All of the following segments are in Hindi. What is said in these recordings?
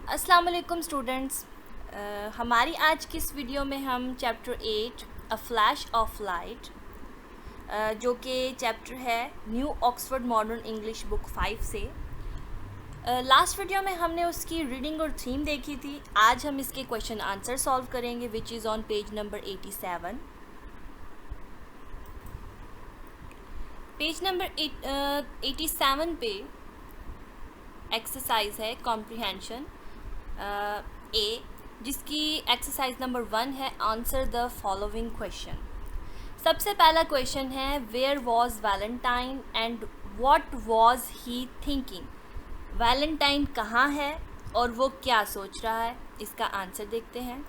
अस्सलाम वालेकुम स्टूडेंट्स। हमारी आज की इस वीडियो में हम chapter 8 a flash of light जो कि चैप्टर है new Oxford modern English book 5 से। लास्ट वीडियो में हमने उसकी रीडिंग और थीम देखी थी। आज हम इसके क्वेश्चन आंसर सॉल्व करेंगे which is on page number 87। Page number 87 पे एक्सरसाइज है कॉम्प्रिहेंशन ए, जिसकी एक्सरसाइज नंबर 1 है आंसर द फॉलोइंग क्वेश्चन। सबसे पहला क्वेश्चन है where was Valentine and what was he thinking. Valentine कहाँ है और वो क्या सोच रहा है। इसका आंसर देखते हैं।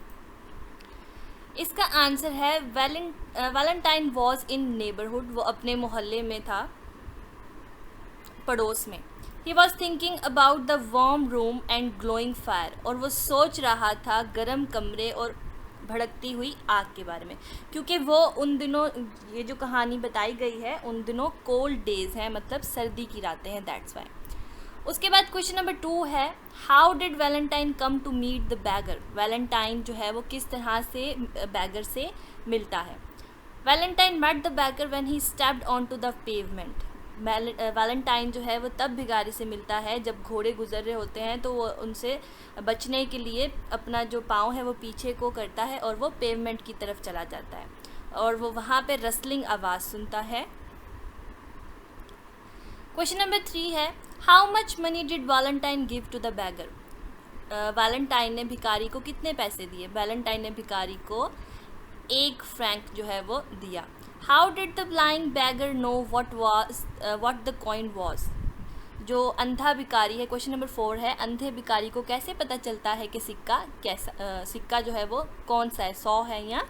इसका आंसर है वैलेंटाइन वॉज इन नेबरहुड। वो अपने मोहल्ले में था, पड़ोस में। He was thinking about the warm room and glowing fire। और वो सोच रहा था गर्म कमरे और भड़कती हुई आग के बारे में, क्योंकि वो उन दिनों, ये जो कहानी बताई गई है, उन दिनों कोल्ड डेज हैं, मतलब सर्दी की रातें हैं, दैट्स वाई। उसके बाद क्वेश्चन नंबर 2 है how did Valentine come to meet the beggar. Valentine जो है वो किस तरह से बैगर से मिलता है। Valentine met the beggar when he stepped on to the pavement. Valentine जो है वो तब भिखारी से मिलता है जब घोड़े गुजर रहे होते हैं, तो वो उनसे बचने के लिए अपना जो पाँव है वो पीछे को करता है और वो पेवमेंट की तरफ चला जाता है और वो वहाँ पे रसलिंग आवाज़ सुनता है। क्वेश्चन नंबर 3 है how much money did Valentine give to the beggar. Valentine ने भिखारी को कितने पैसे दिए। वैलेंटाइन ने भिखारी को 1 फ्रैंक जो है वो दिया। How did the blind beggar know what the coin was. जो अंधा भिखारी है, क्वेश्चन नंबर 4 है अंधे भिखारी को कैसे पता चलता है कि सिक्का कैसा सिक्का जो है वो कौन सा है, 100 है या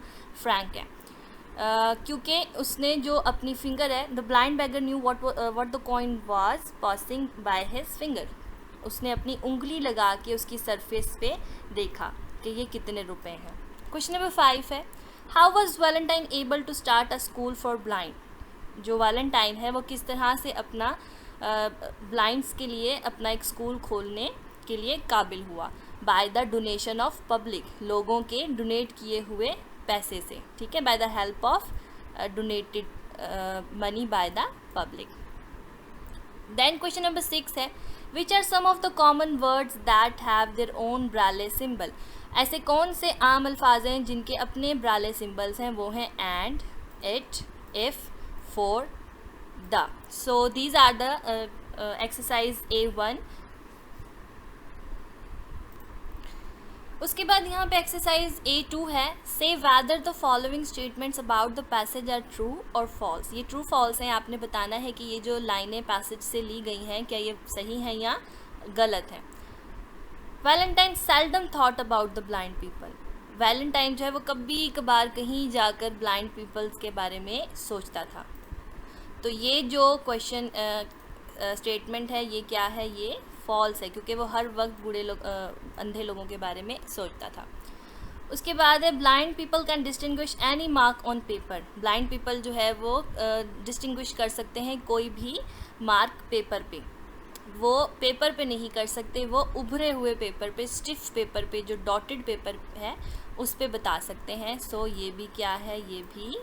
फ्रैंक है। क्योंकि उसने जो अपनी फिंगर है, the blind beggar knew what the coin was passing by his finger. उसने अपनी उंगली लगा के उसकी सरफेस पे देखा कि ये कितने रुपए हैं। क्वेश्चन नंबर 5 है how was Valentine able to start a school for blind. जो वैलेंटाइन है वो किस तरह से अपना ब्लाइंड्स के लिए अपना एक स्कूल खोलने के लिए काबिल हुआ। By the donation of public, लोगों के डोनेट किए हुए पैसे से, ठीक है, by the help of donated money by the public. Then question number 6 है which are some of the common words that have their own Braille symbol. ऐसे कौन से आम अल्फाज हैं जिनके अपने ब्राले सिंबल्स हैं। वो हैं and, it, if, for, the. So these are the exercise A1। उसके बाद यहाँ पे एक्सरसाइज A2 है say whether the following statements about the passage are true और फॉल्स। ये ट्रू फॉल्स हैं, आपने बताना है कि ये जो लाइनें पैसेज से ली गई हैं क्या ये सही हैं या गलत हैं। Valentine seldom thought about the blind people. Valentine जो है वो कभी कभार कहीं जाकर ब्लाइंड पीपल्स के बारे में सोचता था। तो ये जो क्वेश्चन स्टेटमेंट है ये क्या है, ये फॉल्स है, क्योंकि वो हर वक्त बूढ़े लोग अंधे लोगों के बारे में सोचता था। उसके बाद है blind people can distinguish any mark on paper. Blind people जो है वो डिस्टिंग्विश कर सकते हैं कोई भी मार्क पेपर पे। वो पेपर पे नहीं कर सकते, वो उभरे हुए पेपर पे, स्टिफ पेपर पे, जो डॉटेड पेपर है उस पे बता सकते हैं। सो ये भी क्या है, ये भी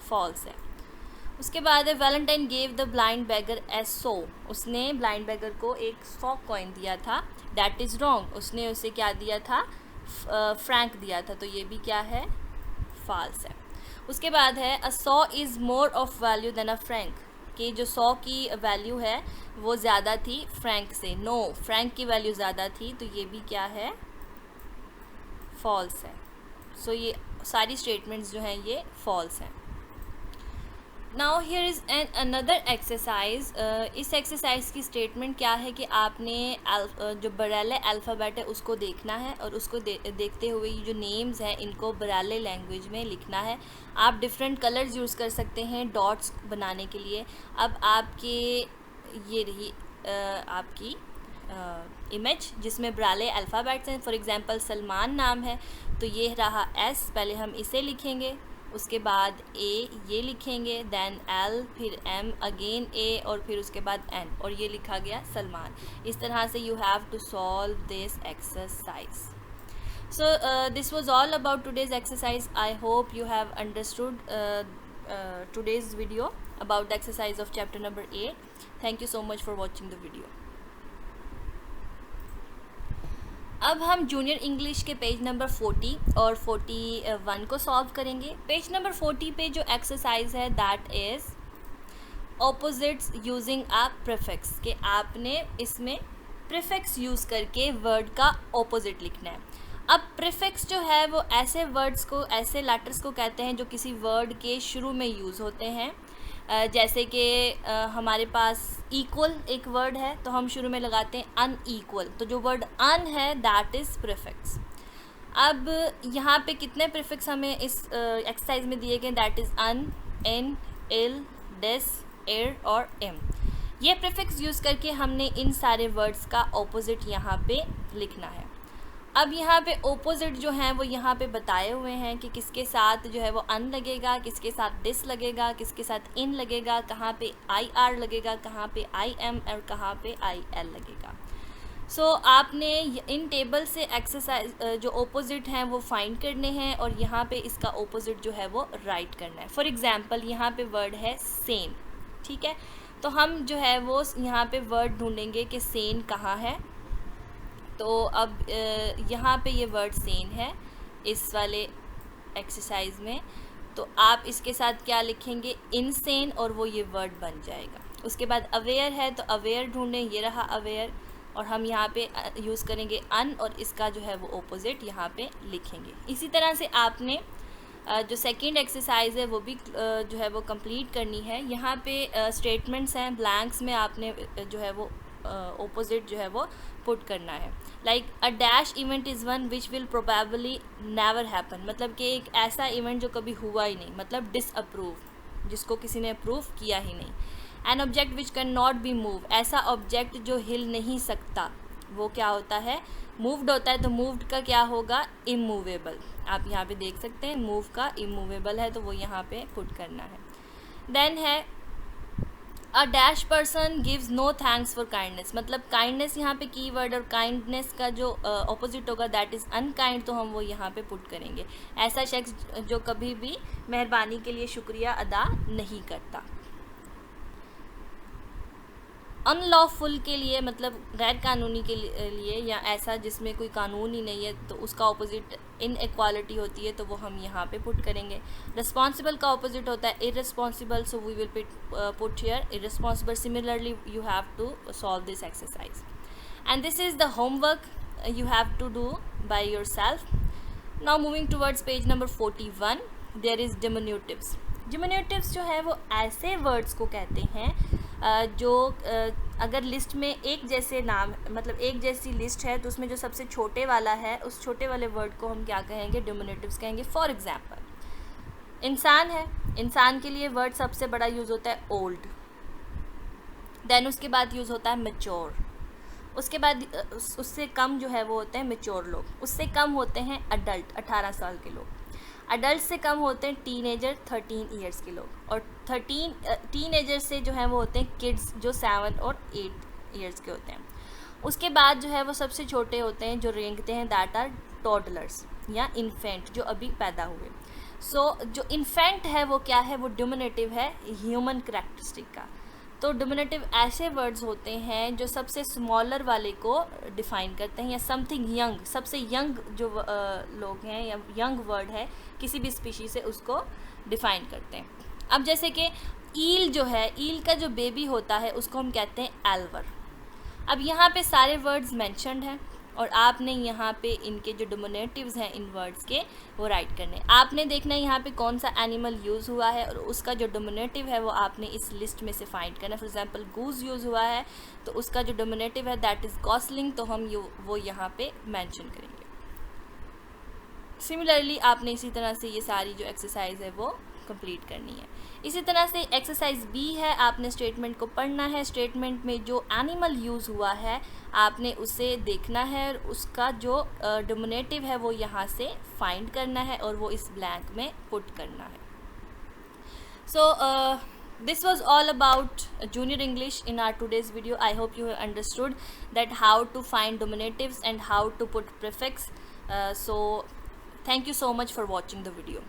फॉल्स है। उसके बाद है Valentine gave the blind beggar as so. उसने ब्लाइंड बैगर को एक 100 कॉइन दिया था, दैट इज़ रॉन्ग। उसने उसे क्या दिया था, फ्रैंक दिया था, तो ये भी क्या है, फॉल्स है। उसके बाद है a 100 is more of value than a franc. कि जो 100 की वैल्यू है वो ज़्यादा थी फ्रैंक से। नो, फ्रैंक की वैल्यू ज़्यादा थी, तो ये भी क्या है, फॉल्स है। सो ये सारी स्टेटमेंट्स जो हैं ये फॉल्स हैं। Now here is an another exercise. इस एक्सरसाइज की स्टेटमेंट क्या है कि आपने जो बराले अल्फ़ाबेट है उसको देखना है और उसको देखते हुए ये जो नेम्स हैं इनको बराले लैंग्वेज में लिखना है। आप डिफरेंट कलर्स यूज़ कर सकते हैं डॉट्स बनाने के लिए। अब आपके ये रही आपकी इमेज जिसमें ब्राले अल्फ़ाबेट्स हैं। फॉर एग्ज़ाम्पल सलमान नाम है तो ये रहा S, पहले हम इसे लिखेंगे, उसके बाद ए ये लिखेंगे, देन एल, फिर एम, अगेन ए, और फिर उसके बाद एन, और ये लिखा गया सलमान। इस तरह से you have to solve this exercise. So this was all about today's exercise. I hope you have understood today's video about the exercise of chapter number 8. Thank you so much for watching the video. अब हम जूनियर इंग्लिश के पेज नंबर 40 और 41 को सॉल्व करेंगे। पेज नंबर 40 पे जो एक्सरसाइज है that is opposites using a prefix, कि आपने इसमें प्रीफिक्स यूज़ करके वर्ड का ऑपोजिट लिखना है। अब प्रीफिक्स जो है वो ऐसे वर्ड्स को, ऐसे लेटर्स को कहते हैं जो किसी वर्ड के शुरू में यूज़ होते हैं। जैसे कि हमारे पास इक्वल एक वर्ड है तो हम शुरू में लगाते हैं अनईक्वल, तो जो वर्ड अन है दैट इज़ प्रीफिक्स। अब यहाँ पे कितने प्रीफिक्स हमें इस एक्सरसाइज में दिए गए, that is un, in, il, dis, ir और एम। ये प्रीफिक्स यूज़ करके हमने इन सारे वर्ड्स का ऑपोजिट यहाँ पे लिखना है। अब यहाँ पे ऑपोजिट जो हैं वो यहाँ पे बताए हुए हैं कि किसके साथ जो है वो अन लगेगा, किसके साथ डिस लगेगा, किसके साथ इन लगेगा, कहाँ पे आई आर लगेगा, कहाँ पे आई एम और कहाँ पे आई एल लगेगा। सो आपने इन टेबल से एक्सरसाइज जो ऑपोजिट हैं वो फाइंड करने हैं और यहाँ पे इसका ऑपोजिट जो है वो राइट करना है। फॉर एग्ज़ाम्पल यहाँ पे वर्ड है सेन, ठीक है, तो हम जो है वो यहाँ पे वर्ड ढूंढेंगे कि सेन कहाँ है। तो अब यहाँ पे ये वर्ड सेन है इस वाले एक्सरसाइज में, तो आप इसके साथ क्या लिखेंगे, इनसेन, और वो ये वर्ड बन जाएगा। उसके बाद अवेयर है तो अवेयर ढूंढें, ये रहा अवेयर, और हम यहाँ पे यूज़ करेंगे अन और इसका जो है वो ऑपोजिट यहाँ पे लिखेंगे। इसी तरह से आपने जो सेकंड एक्सरसाइज है वो भी जो है वो कंप्लीट करनी है। यहाँ पे स्टेटमेंट्स हैं, ब्लैंक्स में आपने जो है वो ऑपोजिट जो है वो पुट करना है। Like a dash event is one which will probably never happen, मतलब कि एक ऐसा इवेंट जो कभी हुआ ही नहीं, मतलब डिसअप्रूव, जिसको किसी ने अप्रूव किया ही नहीं। An object which can not be move, ऐसा ऑब्जेक्ट जो हिल नहीं सकता, वो क्या होता है, मूव्ड होता है, तो मूव्ड का क्या होगा, इमूवेबल। आप यहाँ पे देख सकते हैं मूव का इमूवेबल है तो वो यहाँ पे पुट करना है। देन है a dash person gives no thanks for kindness, मतलब काइंडनेस यहाँ पे कीवर्ड और काइंडनेस का जो ऑपोजिट होगा दैट इज़ अनकाइंड, तो हम वो यहाँ पे पुट करेंगे, ऐसा शख्स जो कभी भी मेहरबानी के लिए शुक्रिया अदा नहीं करता। अनलॉफुल के लिए मतलब गैर कानूनी के लिए या ऐसा जिसमें कोई कानून ही नहीं है, तो उसका ऑपोजिट इनइक्वालिटी होती है, तो वो हम यहाँ पे पुट करेंगे। रिस्पॉन्सिबल का ऑपोजिट होता है irresponsible, so we will put here irresponsible. Similarly you have to solve this exercise and this is the homework you have to do by yourself. Now moving towards page number 41, there is diminutives. Diminutives जो है वो ऐसे वर्ड्स को कहते हैं जो अगर लिस्ट में एक जैसे नाम मतलब एक जैसी लिस्ट है तो उसमें जो सबसे छोटे वाला है उस छोटे वाले वर्ड को हम क्या कहेंगे, डिमिनिटिव्स कहेंगे. फॉर एग्जांपल इंसान है, इंसान के लिए वर्ड सबसे बड़ा यूज़ होता है ओल्ड, देन उसके बाद यूज़ होता है मैच्योर, उसके बाद उससे कम जो है वो होते हैं मैच्योर लोग, उससे कम होते हैं अडल्ट 18 साल के लोग, अडल्ट से कम होते हैं टीनेजर 13 ईयर्स के लोग, और टीनेजर से जो है वो होते हैं किड्स जो 7 और 8 ईयर्स के होते हैं. उसके बाद जो है वो सबसे छोटे होते हैं जो रेंगते हैं, दैट आर टॉडलर्स या इन्फेंट जो अभी पैदा हुए. सो जो इन्फेंट है वो क्या है, वो डिमिनिटिव है ह्यूमन करैक्टरिस्टिक का. तो डिमिनिटिव ऐसे वर्ड्स होते हैं जो सबसे स्मॉलर वाले को डिफ़ाइन करते हैं, या समथिंग यंग, सबसे यंग जो लोग हैं या यंग वर्ड है किसी भी स्पीशीज से उसको डिफ़ाइन करते हैं. अब जैसे कि ईल जो है, ईल का जो बेबी होता है उसको हम कहते हैं एल्वर. अब यहाँ पे सारे वर्ड्स मेंशन्ड हैं और आपने यहाँ पे इनके जो डिमिनिटिव्स हैं इन वर्ड्स के वो राइट करने. आपने देखना है यहाँ पे कौन सा एनिमल यूज़ हुआ है और उसका जो डिमिनिटिव है वो आपने इस लिस्ट में से फाइंड करना है. फॉर एग्जांपल गूज यूज़ हुआ है तो उसका जो डिमिनिटिव है दैट इज़ गॉसलिंग, तो हम वो यहाँ पे मेंशन करेंगे. सिमिलरली आपने इसी तरह से ये सारी जो एक्सरसाइज है वो कंप्लीट करनी है. इसी तरह से एक्सरसाइज बी है, आपने स्टेटमेंट को पढ़ना है. स्टेटमेंट में जो एनिमल यूज़ हुआ है आपने उसे देखना है और उसका जो डिमिनिटिव है वो यहाँ से फाइंड करना है और वो इस ब्लैंक में पुट करना है. So this was all about junior English in our today's video. I hope you have understood that how to find dominatives and how to put prefix. So thank you so much for watching the video.